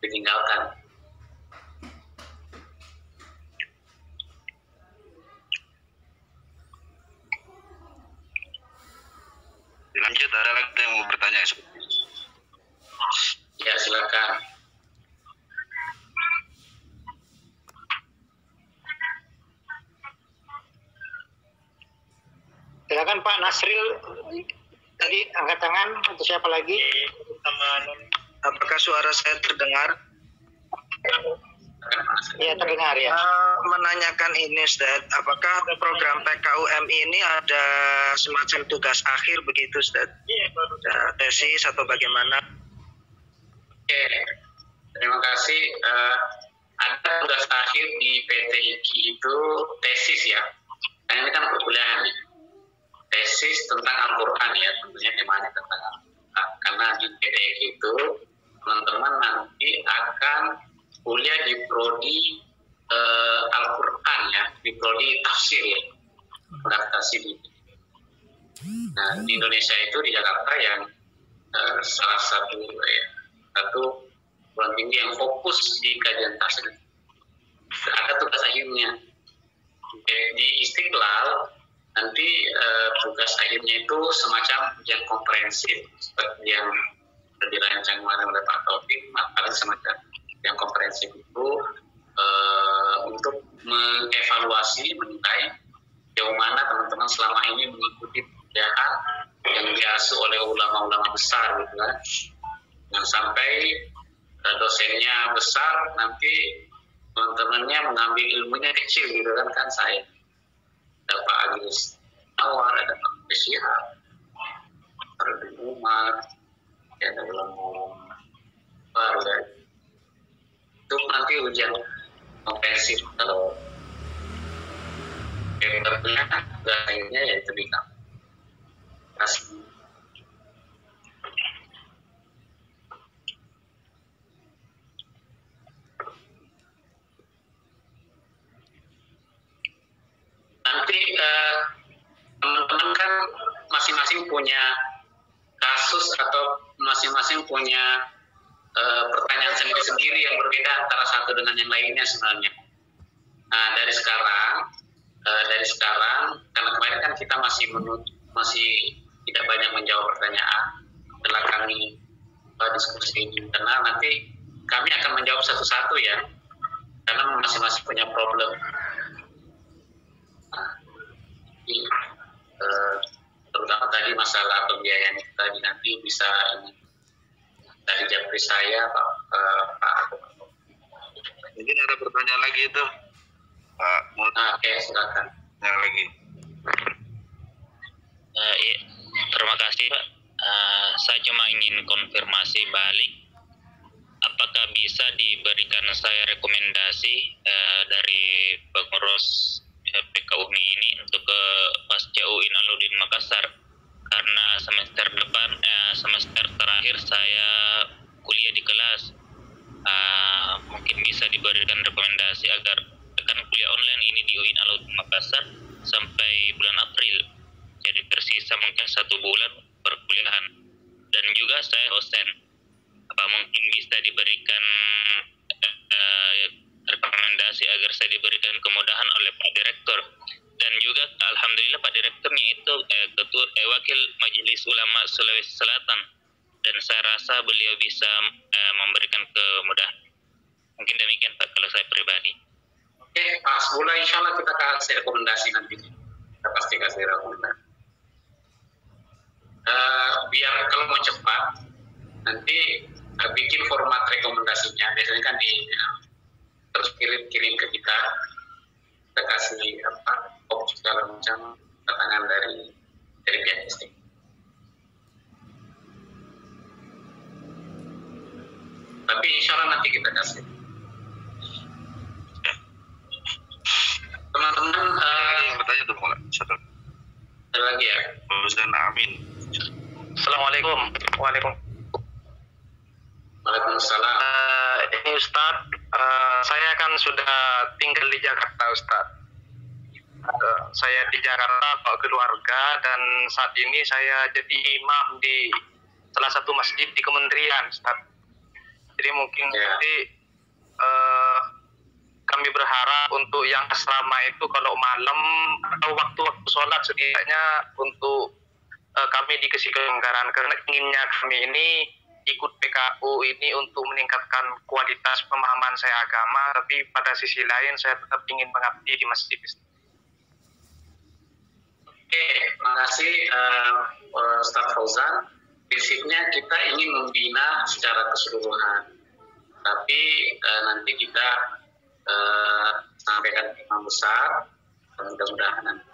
[SPEAKER 2] ditinggalkan.
[SPEAKER 4] Lanjut, ada lagi yang mau bertanya?
[SPEAKER 2] Ya, silakan.
[SPEAKER 1] Silakan Pak Nasril, tadi angkat tangan, atau siapa lagi?
[SPEAKER 6] Apakah suara saya terdengar?
[SPEAKER 1] Ya, terdengar ya.
[SPEAKER 6] Menanyakan ini Ustaz, apakah program PKUM ini ada semacam tugas akhir begitu Ustaz? Tesis atau bagaimana?
[SPEAKER 2] Oke, terima kasih. Ada tugas akhir di PT IKI itu tesis ya. Nah, ini kan perkuliahan nih. Tesis tentang Al-Quran ya, tentunya temanya tentang Al-Quran. Karena di PT IKI itu teman-teman nanti akan kuliah di prodi Al-Quran ya, di prodi tafsir ya, adaptasi di. Nah, di Indonesia itu di Jakarta yang salah satu perguruan tinggi yang fokus di kajian tafsir. Ada tugas akhirnya di Istiqlal nanti tugas akhirnya itu semacam ujian komprehensif seperti yang dirancang oleh Pak Taufik, maka semacam yang komprehensif itu untuk mengevaluasi, menilai jauh mana teman-teman selama ini mengikuti pendidikan yang diasuh oleh ulama-ulama besar gitu kan. Yang sampai dosennya besar, nanti teman-temannya mengambil ilmunya kecil gitu kan saya. Ada Pak Agus Awar, ada Pak Syihab, ada Umar, ada ulama baru ya. Itu nanti ujian komprehensif kalau papernya akhirnya yaitu di kampus. Nanti teman-teman kan masing-masing punya kasus atau masing-masing punya pertanyaan sendiri-sendiri yang berbeda antara satu dengan yang lainnya sebenarnya. Nah, dari sekarang karena kemarin kan kita masih tidak banyak menjawab pertanyaan setelah kami diskusi di internal, nanti kami akan menjawab satu-satu ya, karena masing-masing punya problem. Nah, terutama tadi masalah pembiayaan itu tadi nanti bisa ini dari Japri saya Pak.
[SPEAKER 4] Mungkin ada pertanyaan lagi itu Pak.
[SPEAKER 2] Oke, silakan.
[SPEAKER 4] Yang lagi.
[SPEAKER 7] Iya, terima kasih Pak. Saya cuma ingin konfirmasi balik, apakah bisa diberikan saya rekomendasi dari pengurus PKUMI ini untuk ke Pasca UIN Alauddin Makassar, karena semester depan semester terakhir saya kuliah di kelas. Mungkin bisa diberikan rekomendasi agar akan kuliah online ini di UIN Alauddin Makassar sampai bulan April, jadi tersisa mungkin 1 bulan perkuliahan. Dan juga saya dosen, apa mungkin bisa diberikan rekomendasi agar saya diberikan kemudahan oleh Pak Direktur. Dan juga alhamdulillah Pak Direkturnya itu ketua wakil Majelis Ulama Sulawesi Selatan, dan saya rasa beliau bisa memberikan kemudahan. Mungkin demikian Pak kalau saya pribadi.
[SPEAKER 2] Oke, Pak Sebula, insya Allah kita kasih rekomendasi nanti. Kita pasti kasih rekomendasi. Biar kalau mau cepat, nanti bikin format rekomendasinya. Biasanya kan terus kirim ke kita. Kita kasih segala macam pertanyaan dari pihak ST. Tapi insya Allah nanti kita kasih. Teman-teman,
[SPEAKER 4] bertanya tuh Pak. Satu.
[SPEAKER 2] Ada lagi ya?
[SPEAKER 4] Ustaz Amin.
[SPEAKER 6] Assalamualaikum.
[SPEAKER 2] Waalaikumsalam.
[SPEAKER 6] Ini Ustadz, saya kan sudah tinggal di Jakarta Ustadz. Saya di Jakarta bawa keluarga, dan saat ini saya jadi imam di salah satu masjid di kementerian Ustadz. Jadi mungkin nanti kami berharap untuk yang asrama itu kalau malam atau waktu-waktu sholat setidaknya untuk kami dikasih kelonggaran, karena inginnya kami ini ikut PKU ini untuk meningkatkan kualitas pemahaman saya agama, tapi pada sisi lain saya tetap ingin mengabdi di masjid.
[SPEAKER 2] Oke, terima kasih Ustaz Fauzan. Prinsipnya kita ingin membina secara keseluruhan, tapi nanti kita sampaikan imam besar, mudah-mudahan nanti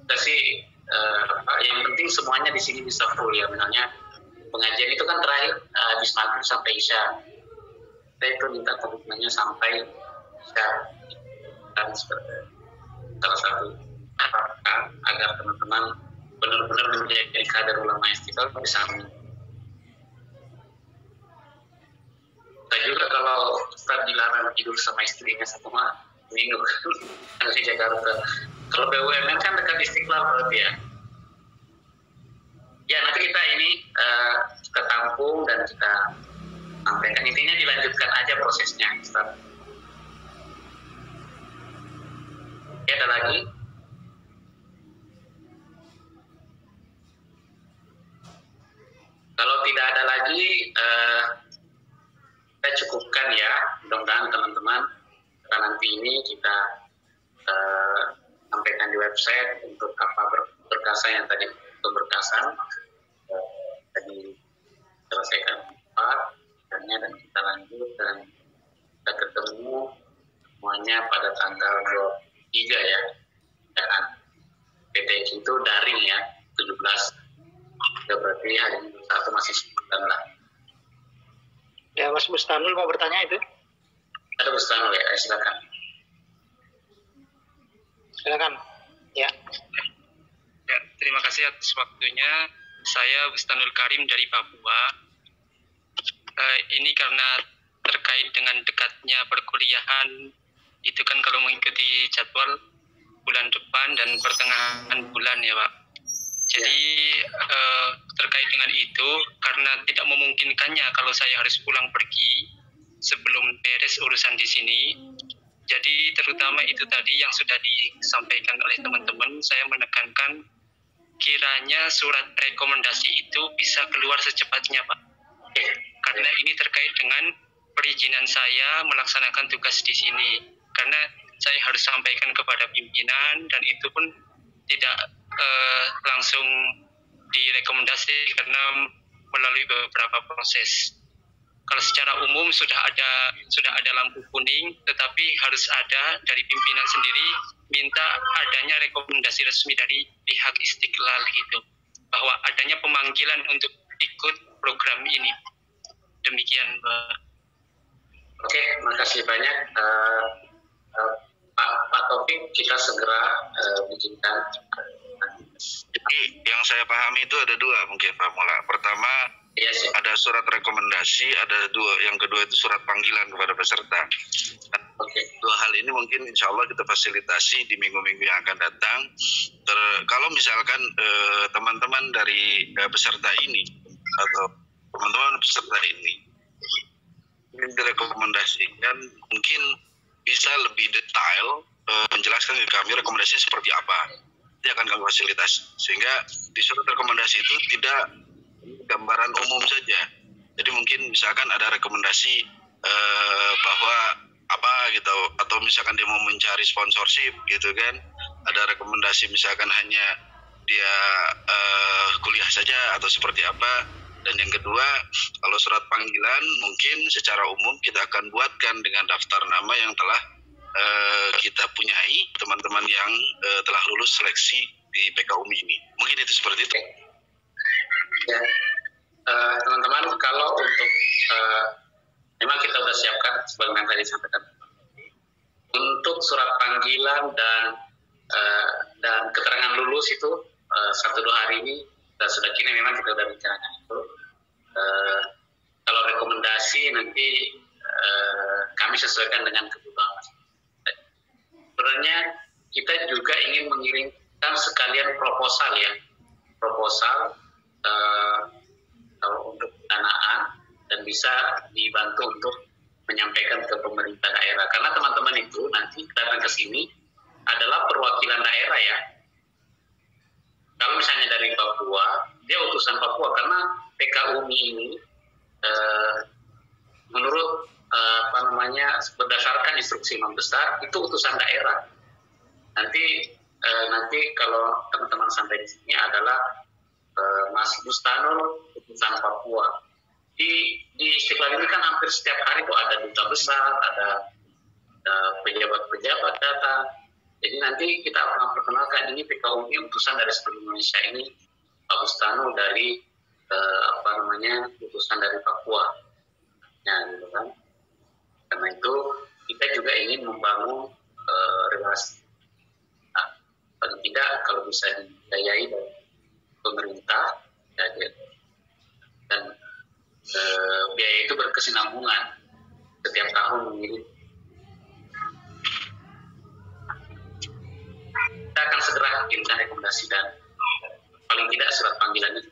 [SPEAKER 2] kita sih yang penting semuanya di sini bisa full ya, misalnya pengajian itu kan terakhir habis maghrib sampai isya. Saya itu minta komitmennya sampai isya, dan salah satu agar teman-teman benar-benar menjadi kader ulama Istiqlal bisa. Saya juga kalau Ustaz dilarang tidur sama istrinya 1 minggu harus di Jakarta. Kalau BUMN kan dekat Istiqlal berarti ya. Ya nanti kita ini kita tampung dan kita sampaikan, intinya dilanjutkan aja prosesnya, Ustaz. Ya, ada lagi? Kalau tidak ada lagi, kita cukupkan ya. Mudah-mudahan teman-teman nanti ini kita sampaikan di website untuk apa berkasan yang tadi berkasan tadi selesaikan 4 dan kita lanjut dan kita ketemu semuanya pada tanggal 23 ya. Dan PTQ itu daring ya, 17. Ya, berarti hari ini satu masih 9 lah.
[SPEAKER 1] Ya, Mas Bustanul mau bertanya itu?
[SPEAKER 2] Ada Bustanul ya, silakan.
[SPEAKER 1] Silakan. Ya.
[SPEAKER 8] Ya, terima kasih atas waktunya. Saya Bustanul Karim dari Papua. Ini karena terkait dengan dekatnya perkuliahan, itu kan kalau mengikuti jadwal bulan depan dan pertengahan bulan ya Pak. Jadi terkait dengan itu, karena tidak memungkinkannya kalau saya harus pulang pergi sebelum beres urusan di sini, jadi terutama itu tadi yang sudah disampaikan oleh teman-teman, saya menekankan kiranya surat rekomendasi itu bisa keluar secepatnya Pak. Karena ini terkait dengan perizinan saya melaksanakan tugas di sini. Karena saya harus sampaikan kepada pimpinan dan itu pun tidak langsung direkomendasi karena melalui beberapa proses. Kalau secara umum sudah ada lampu kuning, tetapi harus ada dari pimpinan sendiri minta adanya rekomendasi resmi dari pihak Istiqlal gitu, bahwa adanya pemanggilan untuk ikut program ini. Demikian Pak.
[SPEAKER 2] Oke, makasih banyak Pak Taufik, kita segera bikinkan.
[SPEAKER 4] Jadi yang saya pahami itu ada 2 mungkin Pak Mula. Pertama, ada surat rekomendasi, yang kedua itu surat panggilan kepada peserta.
[SPEAKER 2] Oke.
[SPEAKER 4] 2 hal ini mungkin insya Allah kita fasilitasi di minggu-minggu yang akan datang. Kalau misalkan teman-teman dari peserta ini atau teman-teman peserta ini direkomendasikan, mungkin bisa lebih detail menjelaskan ke kami rekomendasinya seperti apa. Ini akan kami fasilitasi sehingga di surat rekomendasi itu tidak gambaran umum saja. Jadi mungkin misalkan ada rekomendasi bahwa apa gitu, atau misalkan dia mau mencari sponsorship gitu kan, ada rekomendasi misalkan hanya dia kuliah saja atau seperti apa. Dan yang kedua, kalau surat panggilan mungkin secara umum kita akan buatkan dengan daftar nama yang telah kita punyai teman-teman yang telah lulus seleksi di PKUMI ini. Mungkin itu seperti itu.
[SPEAKER 2] Ya, teman-teman, kalau untuk memang kita sudah siapkan sebagaimana tadi disampaikan untuk surat panggilan dan keterangan lulus itu 1-2 hari ini sudah kini memang kita sudah bicarakan itu. Kalau rekomendasi nanti kami sesuaikan dengan kebutuhan. Sebenarnya kita juga ingin mengirimkan sekalian proposal ya, untuk pendanaan dan bisa dibantu untuk menyampaikan ke pemerintah daerah. Karena teman-teman itu nanti datang ke sini adalah perwakilan daerah ya. Kalau misalnya dari Papua, dia utusan Papua karena PKUMI ini menurut berdasarkan instruksi Imam Besar itu utusan daerah. Nanti kalau teman-teman sampai di sini adalah Mas Bustanul utusan Papua. Di Istiqlal ini kan hampir setiap hari itu ada duta besar, ada pejabat-pejabat datang. Jadi nanti kita akan perkenalkan ini PKUMI utusan dari seluruh Indonesia ini Pak Bustanul dari putusan dari Papua. Ya, gitu kan. Karena itu kita juga ingin membangun relasi. Nah, paling tidak kalau bisa dibiayai dari pemerintah, ya, dan biaya itu berkesinambungan setiap tahun mengirim. Kita akan segera kirimkan rekomendasi dan paling tidak surat panggilannya.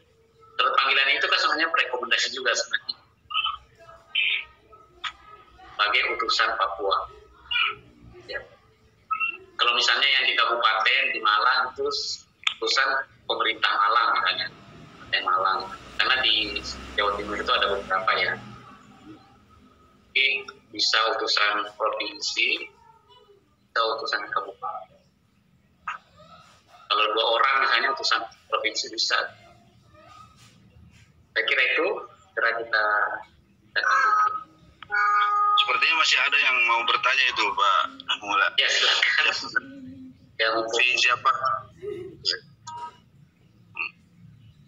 [SPEAKER 2] Surat panggilan itu kan sebenarnya rekomendasi juga sebenarnya sebagai utusan Papua. Ya. Kalau misalnya yang di kabupaten di Malang itu utusan pemerintah Malang misalnya, Malang. Karena di Jawa Timur itu ada beberapa ya. Jadi bisa utusan provinsi, bisa utusan kabupaten. Kalau 2 orang misalnya utusan provinsi bisa. Saya kira itu kira kita lanjutkan.
[SPEAKER 4] Sepertinya masih ada yang mau bertanya itu Pak Mula.
[SPEAKER 2] Ya silakan.
[SPEAKER 4] Siapa?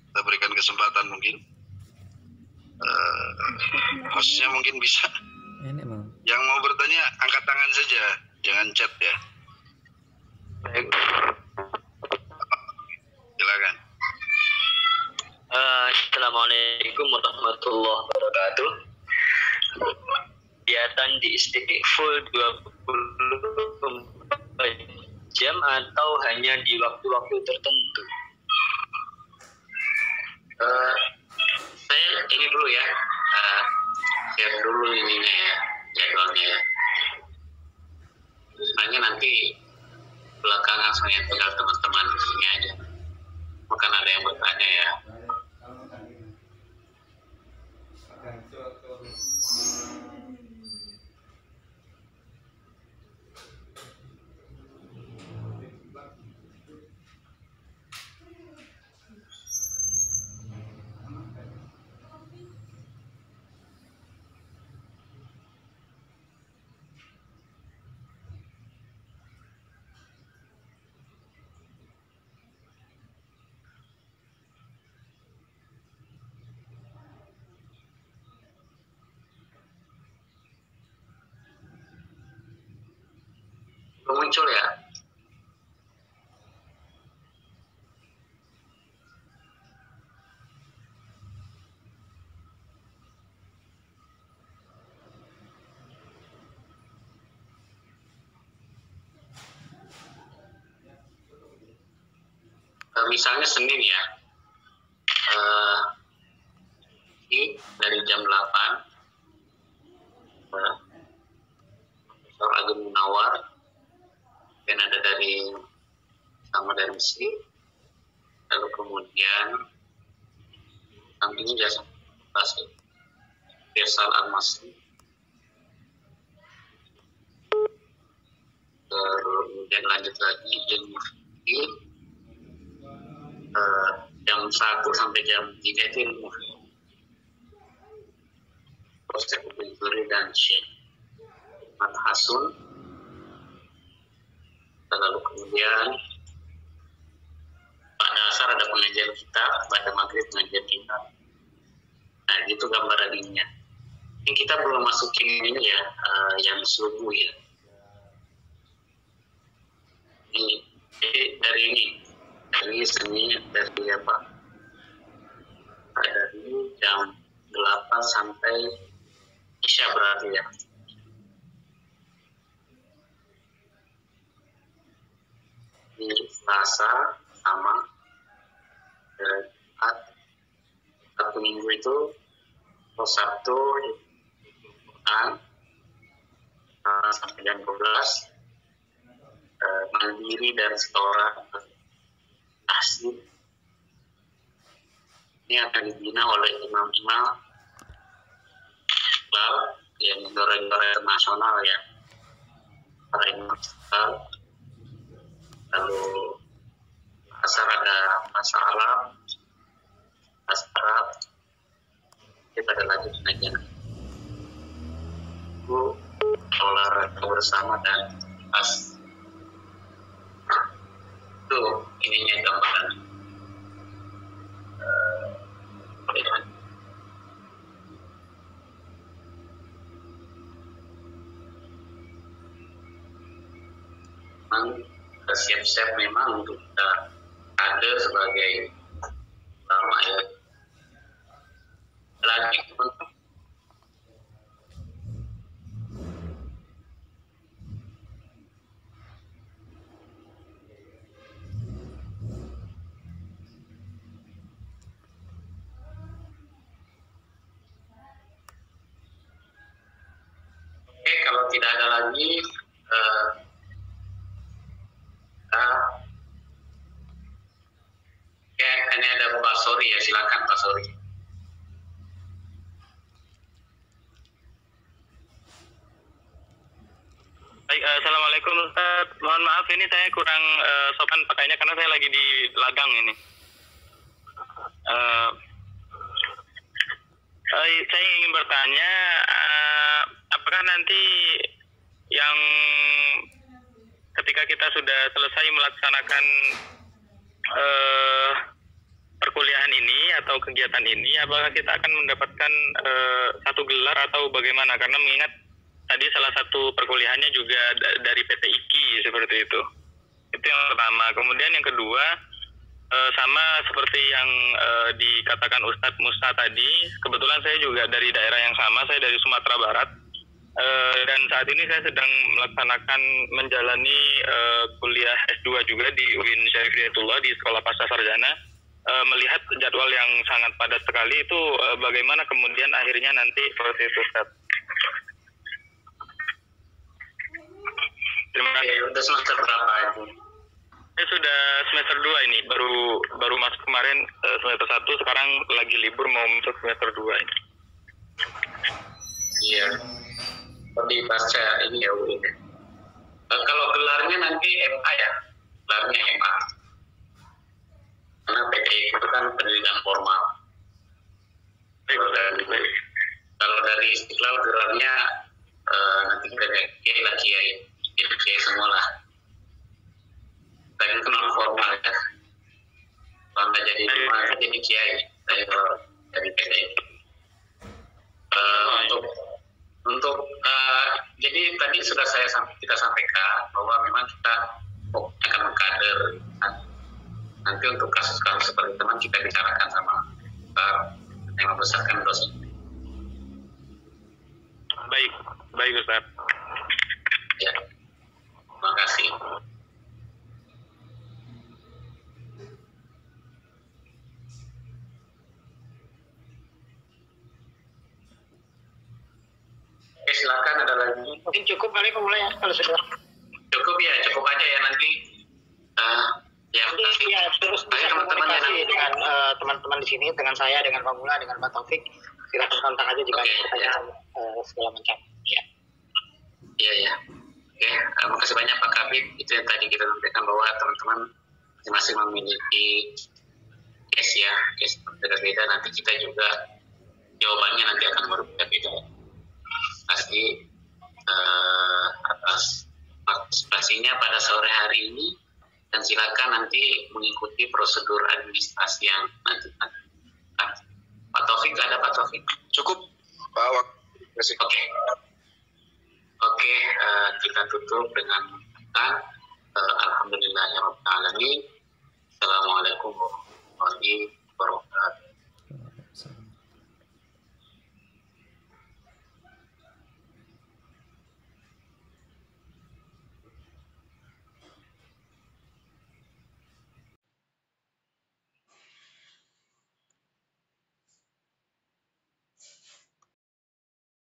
[SPEAKER 4] Kita berikan kesempatan mungkin. Hostnya mungkin bisa. Yang mau bertanya angkat tangan saja, jangan chat ya.
[SPEAKER 9] Baik.
[SPEAKER 4] Silakan.
[SPEAKER 9] Assalamualaikum warahmatullahi wabarakatuh. Kegiatan di Istiqful 24 jam atau hanya di waktu-waktu tertentu?
[SPEAKER 2] Saya ini dulu ya, share dulu ininya ya, jadwalnya ya. Sebenarnya nanti belakangan sebenarnya tinggal teman-teman di sini aja. Bukan ada yang bertanya ya. Belum muncul ya? Misalnya Senin ya, ini dari jam 8, Profesor Agung Munawar, dan ada dari sama dari Mesir, lalu kemudian sampingnya jasa pasti Faisal Al-Masri, kemudian lanjut lagi jam jam 1 sampai jam 3 itu ilmu Profesor Binturi dan Syekh Mat Hasun. Lalu kemudian pada asar ada pengajian kita, pada maghrib pengajian kita. Nah itu gambaran ininya. Ini kita belum masukin ini ya, yang subuh ya. Ini jadi dari ini. Dari seni dari apa? Dari jam 8 sampai Isya berarti ya. Ini Selasa sama Sabtu Minggu itu Sabtu sampai jam 12 mandiri dan setoran asli. Ini akan dibina oleh imam-imam yang juara-juara internasional ya, para imam besar. Lalu asar ada bahasa Arab, bahasa Arab. Kita ada lagi pengajian itu olahraga bersama dan pas itu ininya gambaran Memang siap-siap memang untuk kita ada sebagai ulama ya. Lagi teman-teman. Oke, kalau tidak ada lagi, ini ada Pak Sori ya, silakan Pak Sori.
[SPEAKER 10] Baik, assalamualaikum Ustaz. Mohon maaf ini saya kurang sopan pakainya karena saya lagi di ladang ini. Saya ingin bertanya, apakah nanti yang ketika kita sudah selesai melaksanakan perkuliahan ini atau kegiatan ini, apakah kita akan mendapatkan satu gelar atau bagaimana? Karena mengingat tadi salah satu perkuliahannya juga dari PT IKI seperti itu. Itu yang pertama. Kemudian yang kedua, sama seperti yang dikatakan Ustadz Musa tadi, kebetulan saya juga dari daerah yang sama, saya dari Sumatera Barat. Dan saat ini saya sedang melaksanakan menjalani kuliah S2 juga di UIN Syarif Hidayatullah di Sekolah Pasca Sarjana. Melihat jadwal yang sangat padat sekali itu, bagaimana kemudian akhirnya nanti seperti itu, Ustaz. Terima kasih.
[SPEAKER 2] Udah semester berapa itu?
[SPEAKER 10] Saya sudah semester 2 ini, baru masuk kemarin semester 1, sekarang lagi libur mau masuk semester 2 ini.
[SPEAKER 2] Iya. Di pasca ini ya UIN. Kalau gelarnya nanti MA ya, gelarnya MA. Karena PTI itu kan pendidikan formal. Kalau dari Istiqlal gelarnya nanti kita kiai lah, kiai semua lah. Tadi itu non formal ya. Kalau nggak jadi formal jadi kiai. Dari PTI. Untuk jadi tadi sudah kita sampaikan bahwa memang kita fokusnya akan mengkader. Nanti untuk kasus-kasus seperti teman kita bicarakan sama yang membesarkan dosen.
[SPEAKER 10] Baik Ustaz.
[SPEAKER 2] Ya, terima kasih. Oke, silakan ada lagi.
[SPEAKER 1] Mungkin cukup kali pemulai ya, kalau sudah.
[SPEAKER 2] Cukup ya, cukup aja ya nanti.
[SPEAKER 1] Ya, terus bisa komunikasi dengan teman-teman di sini, dengan saya, dengan Pak Mula, dengan Pak Taufik. Silakan kontak aja jika ada pertanyaan segala macam. Ya.
[SPEAKER 2] Iya. Oke, makasih banyak Pak Kabit. Itu yang tadi kita sampaikan bahwa teman-teman masing-masing memiliki case berbeda-beda. Nanti kita juga jawabannya nanti akan berbeda-beda. Pasti atas partisipasinya pada sore hari ini. Dan silakan nanti mengikuti prosedur administrasi yang nanti. Pak Taufik, ada Pak Taufik?
[SPEAKER 4] Cukup, Pak Wak.
[SPEAKER 2] Oke, kita tutup dengan Alhamdulillahirrahmanirrahim. Assalamualaikum warahmatullahi wabarakatuh.